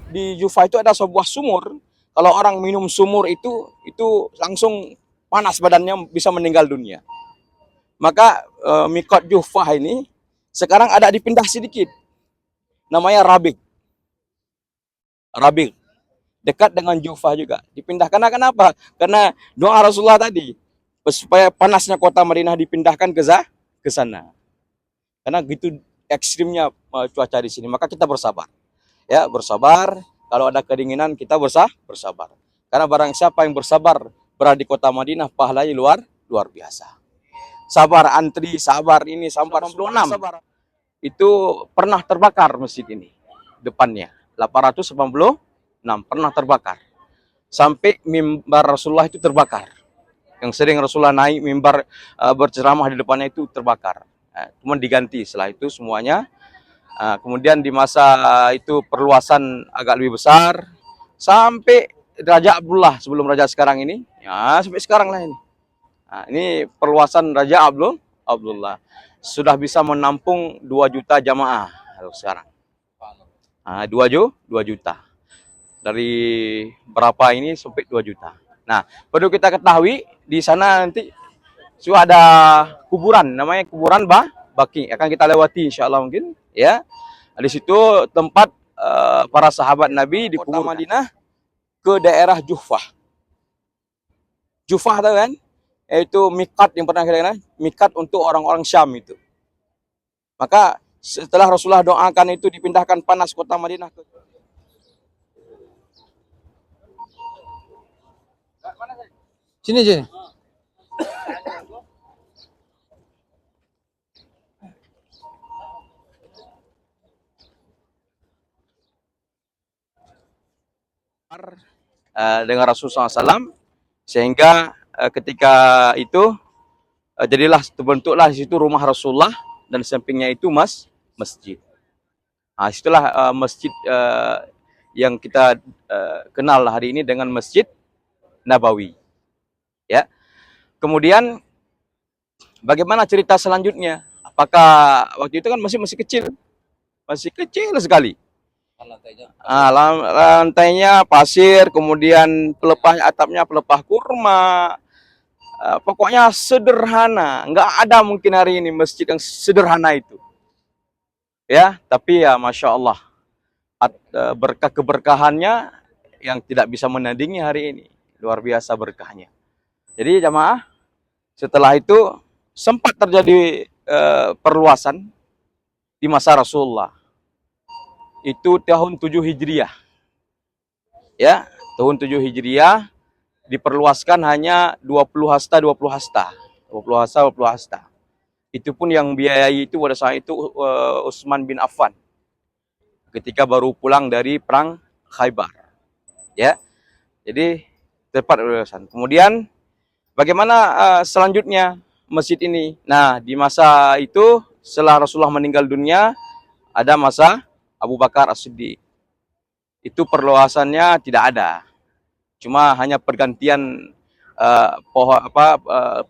di Jufa itu ada sebuah sumur. Kalau orang minum sumur itu langsung panas badannya, bisa meninggal dunia. Maka mikot Jufa ini sekarang ada dipindah sedikit. Namanya Rabik. Rabik. Dekat dengan Jufa juga. Dipindahkan. Karena kenapa? Karena doa Rasulullah tadi. Supaya panasnya kota Madinah dipindahkan ke sana. Karena gitu ekstrimnya cuaca di sini. Maka kita bersabar. Ya, bersabar. Kalau ada kedinginan kita bersabar. Karena barang siapa yang bersabar berada di kota Madinah, pahalanya luar biasa. Sabar antri, sabar ini sampai 86. Itu pernah terbakar masjid ini depannya. 886 pernah terbakar. Sampai mimbar Rasulullah itu terbakar. Yang sering Rasulullah naik mimbar berceramah di depannya itu terbakar. Kemudian diganti setelah itu semuanya. Kemudian di masa itu perluasan agak lebih besar sampai Raja Abdullah sebelum raja sekarang ini, ya sampai sekarang lah ini. Nah, ini perluasan Raja Abdullah sudah bisa menampung 2 juta jamaah sekarang. 2 juta. Dari berapa ini sampai 2 juta. Nah, perlu kita ketahui di sana nanti sudah ada kuburan, namanya kuburan Baki. Akan kita lewati insya Allah mungkin, ya. Di situ tempat para sahabat Nabi di kota Madinah ke daerah Juhfah. Juhfah tahu kan? Yaitu mikat yang pernah kita kenal, mikat untuk orang-orang Syam itu. Maka setelah Rasulullah doakan itu dipindahkan panas kota Madinah ke sini sini. Dengan Rasulullah SAW, sehingga ketika itu jadilah terbentuklah di situ rumah Rasulullah dan sampingnya itu masjid. Nah, itulah masjid yang kita kenal hari ini dengan Masjid Nabawi. Ya. Kemudian bagaimana cerita selanjutnya? Apakah waktu itu kan masih kecil sekali. Lantainya pasir, kemudian pelepah atapnya pelepah kurma. Pokoknya sederhana, nggak ada mungkin hari ini masjid yang sederhana itu. Ya, tapi ya masya Allah, berkah keberkahannya yang tidak bisa menandingi hari ini, luar biasa berkahnya. Jadi jamaah, setelah itu sempat terjadi perluasan di masa Rasulullah. Itu tahun 7 Hijriah. Ya, tahun 7 Hijriah diperluaskan hanya 20 hasta. Itu pun yang biayai itu pada saat itu Utsman bin Affan. Ketika baru pulang dari perang Khaybar. Ya. Jadi tepat perluasan. Kemudian bagaimana selanjutnya masjid ini? Nah, di masa itu setelah Rasulullah meninggal dunia ada masa Abu Bakar As-Siddiq. Itu perluasannya tidak ada. Cuma hanya pergantian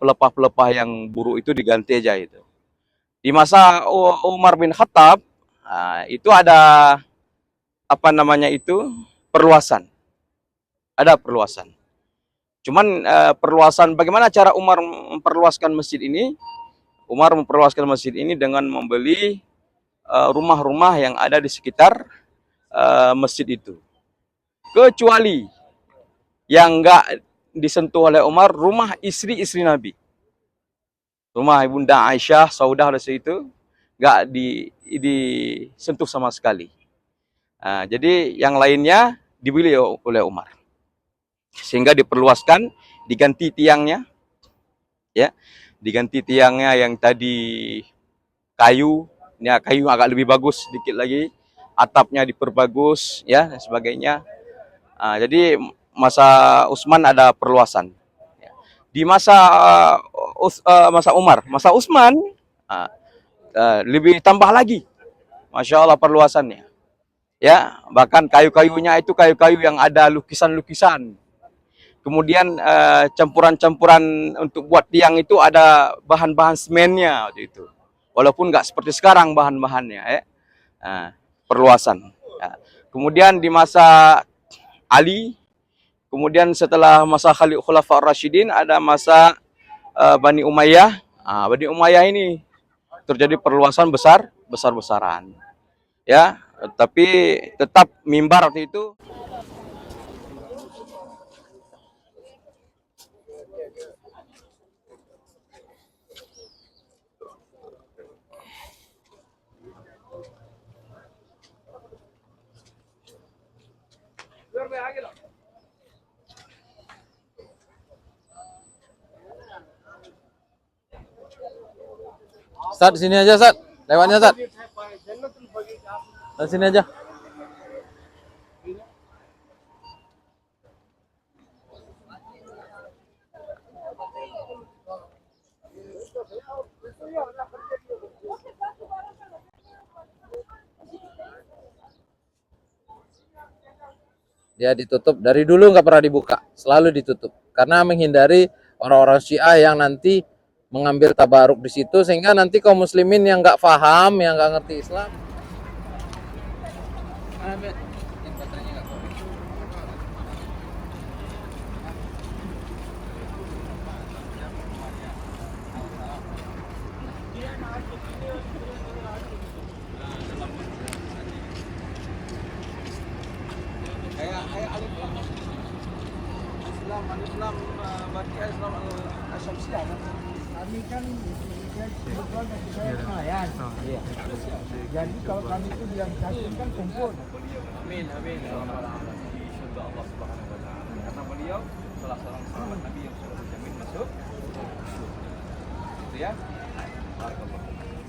pelepah-pelepah yang buruk itu diganti aja itu. Di masa Umar bin Khattab itu ada perluasan. Ada perluasan. Cuman perluasan bagaimana cara Umar memperluaskan masjid ini? Umar memperluaskan masjid ini dengan membeli rumah-rumah yang ada di sekitar masjid itu. Kecuali yang enggak disentuh oleh Umar, rumah istri-istri Nabi. Rumah Ibunda Aisyah, Saudah itu enggak disentuh sama sekali. Jadi yang lainnya dibeli oleh Umar. Sehingga diperluaskan, diganti tiangnya. Ya. Diganti tiangnya yang tadi kayu, ya kayu agak lebih bagus sedikit lagi, atapnya diperbagus, ya dan sebagainya. Jadi masa Utsman ada perluasan. Di masa Umar, masa Utsman lebih tambah lagi, masya Allah perluasannya. Ya, bahkan kayu-kayunya itu kayu-kayu yang ada lukisan-lukisan. Kemudian campuran-campuran untuk buat tiang itu ada bahan-bahan semennya waktu itu. Walaupun nggak seperti sekarang bahan-bahannya, perluasan. Ya. kemudian di masa Ali, kemudian setelah masa Khulafaur Rasyidin ada masa Bani Umayyah. Bani Umayyah ini terjadi perluasan besar-besaran. Ya, tapi tetap mimbar waktu itu. Ustaz, di sini aja, Ustaz. Lewatnya, Ustaz. Di sini aja. Dia ditutup dari dulu, nggak pernah dibuka, selalu ditutup karena menghindari orang-orang Syiah yang nanti mengambil tabaruk di situ, sehingga nanti kaum muslimin yang nggak paham, yang nggak ngerti Islam. Kami kan kebetulan masih saya nelayan. Jadi kalau kami itu bilang satu kan kumpul. Amin, amin. Di surga Allah Subhanahu wa taala. Karena beliau salah seorang sahabat Nabi yang sudah dijamin masuk. Itu ya.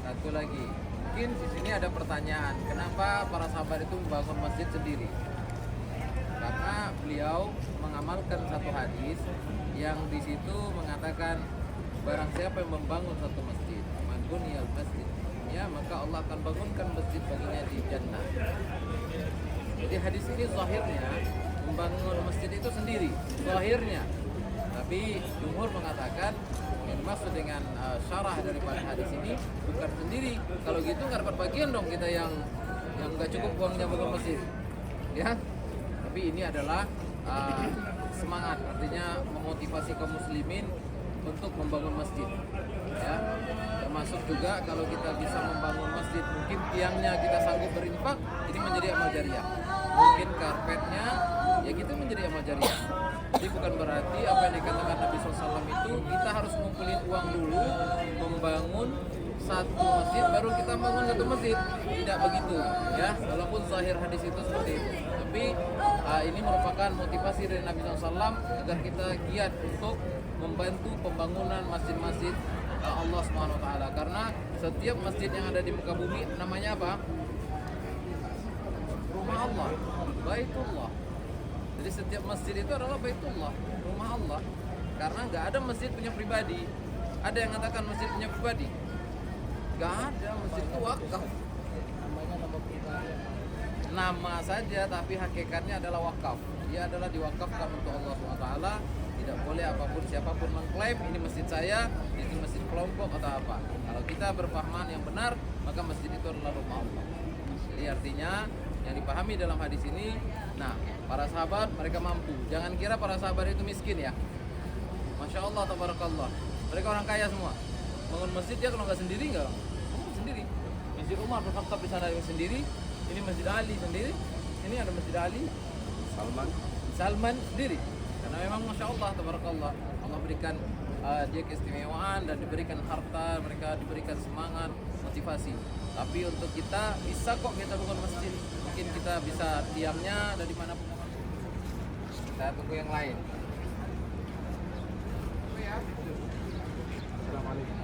Satu lagi, mungkin di sini ada pertanyaan, kenapa para sahabat itu membangun masjid sendiri? Karena beliau mengamalkan satu hadis yang di situ mengatakan barang siapa yang membangun satu masjid, man buniyal masjid, ya maka Allah akan bangunkan masjid baginya di jannah. Jadi hadis ini zahirnya membangun masjid itu sendiri, zahirnya. Tapi jumhur mengatakan yang dimaksud dengan syarah daripada hadis ini bukan sendiri. Kalau gitu nggak dapat bagian dong kita yang nggak cukup uangnya bangun masjid, ya. Tapi ini adalah semangat, artinya memotivasi kaum muslimin untuk membangun masjid, ya. Termasuk juga kalau kita bisa membangun masjid, mungkin tiangnya kita sanggup berinfak, ini menjadi amal jariah. Mungkin karpetnya, ya kita menjadi amal jariah. Jadi bukan berarti apa yang dikatakan Nabi SAW itu kita harus ngumpulin uang dulu, membangun satu masjid baru kita bangun satu masjid. Tidak begitu, ya. Walaupun zahir hadis itu seperti itu, tapi ini merupakan motivasi dari Nabi SAW agar kita giat untuk membantu pembangunan masjid-masjid Allah Subhanahu wa taala. Karena setiap masjid yang ada di muka bumi namanya apa? Rumah Allah, Baitullah. Jadi setiap masjid itu adalah Baitullah, rumah Allah. Karena nggak ada masjid punya pribadi. Ada yang mengatakan masjid punya pribadi? Nggak ada, masjid itu wakaf. Namanya nama pribadi. Nama saja, tapi hakikatnya adalah wakaf. Dia adalah diwakafkan untuk Allah SWT. Tidak boleh apapun siapapun mengklaim ini masjid saya, ini masjid kelompok atau apa. Kalau kita berpahaman yang benar, maka masjid itu adalah rumah Allah. Jadi artinya yang dipahami dalam hadis ini, nah para sahabat mereka mampu. Jangan kira para sahabat itu miskin, ya. Masya Allah, tabarakallah. Mereka orang kaya semua. Bangun masjid dia kalau nggak sendiri nggak, sendiri. Masjid Umar bin Khattab di sana sendiri. Ini Masjid Ali sendiri. Ini ada Masjid Ali. Salman sendiri. Karena memang Masya Allah, tabarakallah, Allah berikan dia keistimewaan dan diberikan harta, mereka diberikan semangat, motivasi. Tapi untuk kita bisa kok kita bangun masjid. Mungkin kita bisa tiangnya dari mana pun. Kita tunggu yang lain.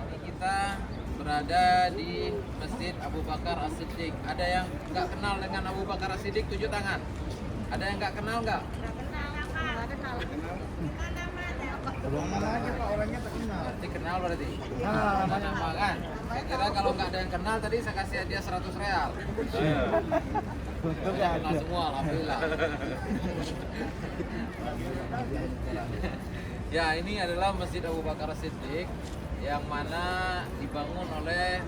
Ini kita berada di Masjid Abu Bakar As-Siddiq. Ada yang nggak kenal dengan Abu Bakar As-Siddiq, tujuh tangan. Ada yang nggak kenal nggak? Berarti kenal berarti. Nama kan? Saya kira kalau nggak ada yang kenal tadi saya kasih dia 100 real. Kenal semua, alhamdulillah. Ya, ini adalah Masjid Abu Bakar As-Siddiq yang mana dibangun oleh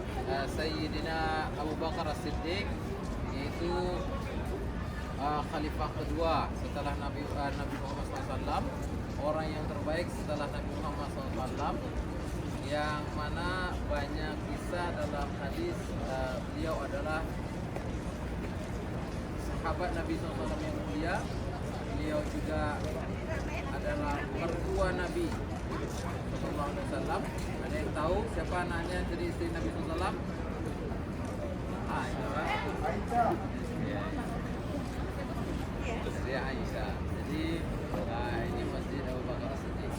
Sayyidina Abu Bakar As-Siddiq, yaitu khalifah kedua setelah Nabi Muhammad SAW, orang yang terbaik setelah Nabi Muhammad SAW, yang mana banyak kisah dalam hadis beliau adalah sahabat Nabi SAW yang mulia. Beliau juga adalah mertua Nabi SAW. Ada yang tahu siapa anaknya jadi istri Nabi SAW? Itu kan? Aisyah. Istri Aisyah. Jadi ini Masjid Abu Bakar As-Siddiq.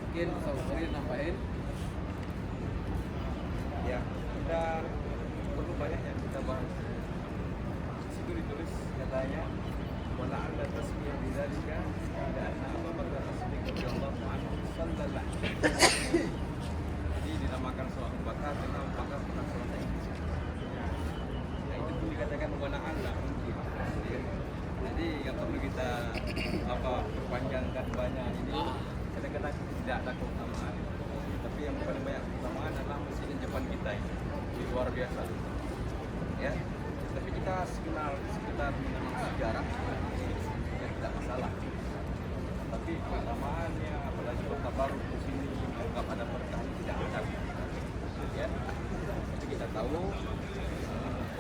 Mungkin Ustaz Bukhari nambahin. Ya, kita perlu banyak yang kita bahas. Di situ ditulis katanya wala anda tasmiyah bidzalika dan Abu Bakar As-Siddiq radhiyallahu anhu sallallahu. Jadi dinamakan sholat Abu Bakar karena Abu Bakar pernah sholat di situ. Nah, itu pun dikatakan wala anda mungkin. Jadi nggak perlu kita perpanjangkan banyak ini. Kadang-kadang tidak ada keutamaan. Tapi yang paling banyak keutamaan adalah masjid depan kita ini. Luar biasa. Ya. Tapi kita sekitar mengenal sejarah ya tidak masalah. Tapi keutamaannya apalagi kota baru di sini anggap ada berkah tidak ada. Ya. Tapi kita tahu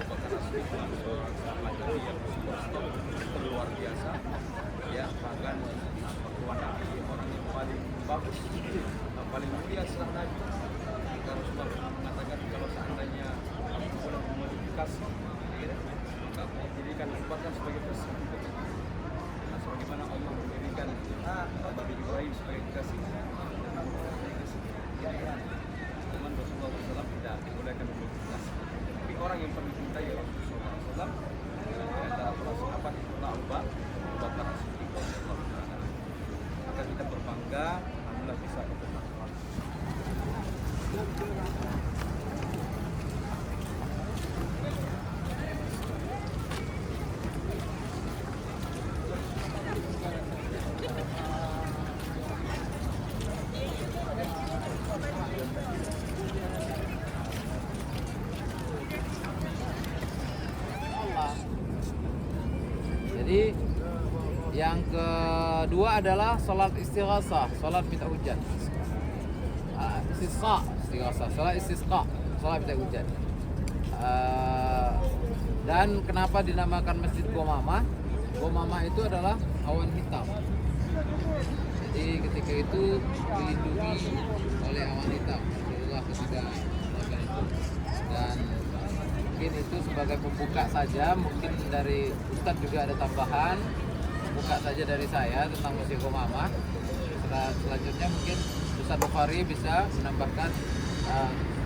Abu Bakar As-Siddiq seorang sahabat Nabi yang superstar luar biasa. Ya, bahkan mertua Nabi orang yang paling bagus, paling mulia setelah Nabi. Kita Rasulullah pernah mengatakan kalau seandainya aku boleh memodifikasi, maka aku menjadikan Abu Bakar sebagai pesan. Nah, sebagaimana Allah menjadikan Nabi Ibrahim sebagai kasih. Cuman Rasulullah SAW tidak dibolehkan memodifikasi. Tapi orang yang paling cintai Rasulullah SAW antara para sahabat itu Abu Bakar As-Siddiq. Maka kita berbangga, alhamdulillah bisa ketemu. Jadi yang kedua adalah sholat istighasah, sholat minta hujan. Istighasah, sholat istisqa, sholat minta hujan. Dan kenapa dinamakan Masjid Gomamah? Gomamah itu adalah awan hitam. Jadi ketika itu dilindungi oleh awan hitam. Rasulullah ketika melakukan itu. Dan mungkin itu sebagai pembuka saja. Mungkin dari Ustadz juga ada tambahan. Buka saja dari saya tentang Masjid Gomamah. Selanjutnya mungkin Ustadz Bukhari bisa menambahkan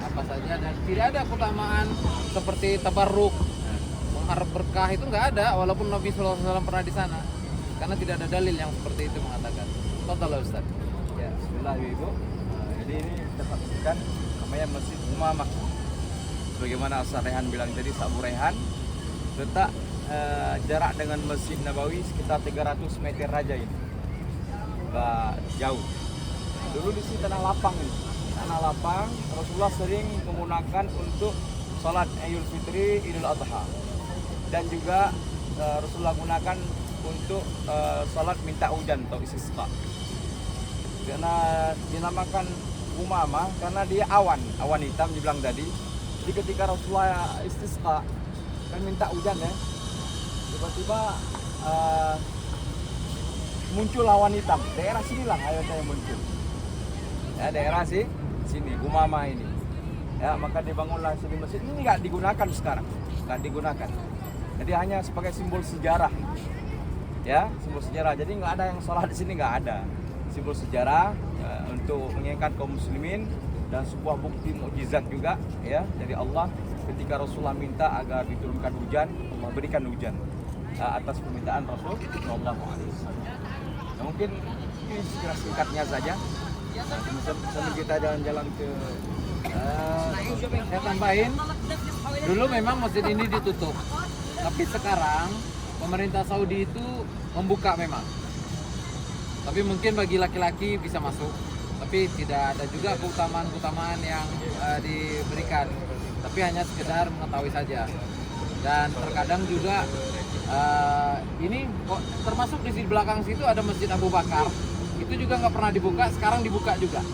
apa saja, dan tidak ada keutamaan seperti tabarruk, mengharap berkah, itu nggak ada, walaupun Nabi SAW pernah di sana, karena tidak ada dalil yang seperti itu mengatakan. Total Ustaz. Ya, bismillah Ibu. Jadi ini kita saksikan namanya Masjid Gomamah. Sebagaimana Ustaz Rehan bilang tadi, Sabu Rehan letak jarak dengan Masjid Nabawi sekitar 300 meter saja ini. Nggak jauh. Dulu di sini tanah lapang ini. Tanah lapang, Rasulullah sering menggunakan untuk sholat Idul Fitri, Idul Adha, dan juga Rasulullah gunakan untuk sholat minta hujan atau istisqa. Karena dinamakan Gomamah karena dia awan hitam dibilang tadi. Jadi ketika Rasulullah istisqa kan minta hujan ya, tiba-tiba muncul awan hitam. Daerah sinilah airnya yang muncul. Ya, daerah sini Gomamah ini. Ya, maka dibangunlah sini masjid ini, nggak digunakan sekarang, nggak digunakan. Jadi hanya sebagai simbol sejarah. Ya, simbol sejarah. Jadi nggak ada yang sholat di sini, nggak ada. Simbol sejarah untuk mengingatkan kaum muslimin, dan sebuah bukti mukjizat juga ya dari Allah ketika Rasulullah minta agar diturunkan hujan, Allah berikan hujan atas permintaan Rasul Sallallahu Alaihi Wasallam. Nah, mungkin ini sekira singkatnya saja. Sambil kita jalan-jalan ke Saya tambahin, dulu memang masjid ini ditutup, tapi sekarang pemerintah Saudi itu membuka memang. Tapi mungkin bagi laki-laki bisa masuk, tapi tidak ada juga keutamaan yang diberikan, tapi hanya sekedar mengetahui saja. Dan terkadang juga Ini termasuk di belakang situ ada Masjid Abu Bakar. Itu juga nggak pernah dibuka, sekarang dibuka juga.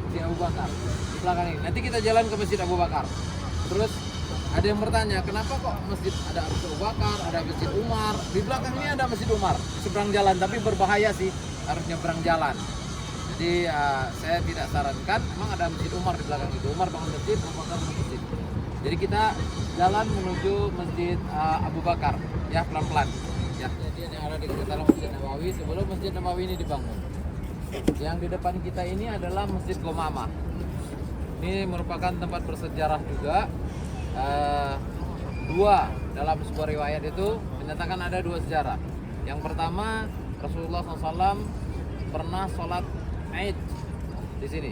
Masjid Abu Bakar di belakang ini. Nanti kita jalan ke Masjid Abu Bakar. Terus ada yang bertanya, kenapa kok masjid ada Masjid Abu Bakar, ada Masjid Umar, di belakang ini ada Masjid Umar, seberang jalan, tapi berbahaya sih, harus nyebrang jalan. Jadi saya tidak sarankan, memang ada Masjid Umar di belakang itu. Umar bangun masjid, Abu Bakar bangun masjid. Jadi kita jalan menuju Masjid Abu Bakar, ya pelan-pelan. Ya, jadi yang ada di sekitaran Masjid Nabawi sebelum Masjid Nabawi ini dibangun. Yang di depan kita ini adalah Masjid Gomamah. Ini merupakan tempat bersejarah juga. Dua dalam sebuah riwayat itu menyatakan ada dua sejarah. Yang pertama, Rasulullah SAW pernah sholat Aid di sini.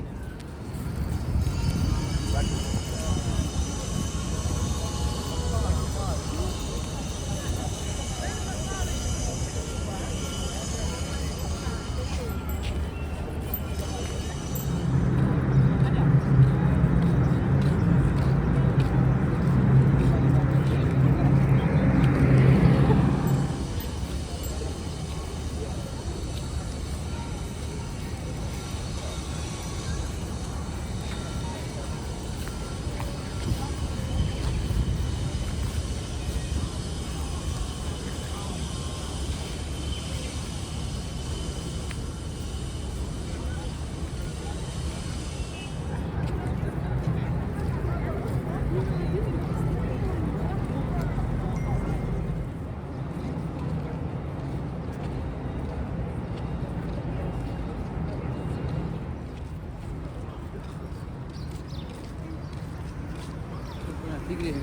Tigre.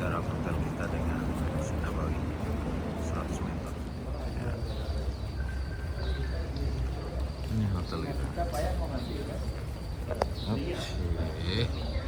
Jarak hotel kita dengan Masjid Nabawi 100 meter. Ya. Ini hotel kita. Oke.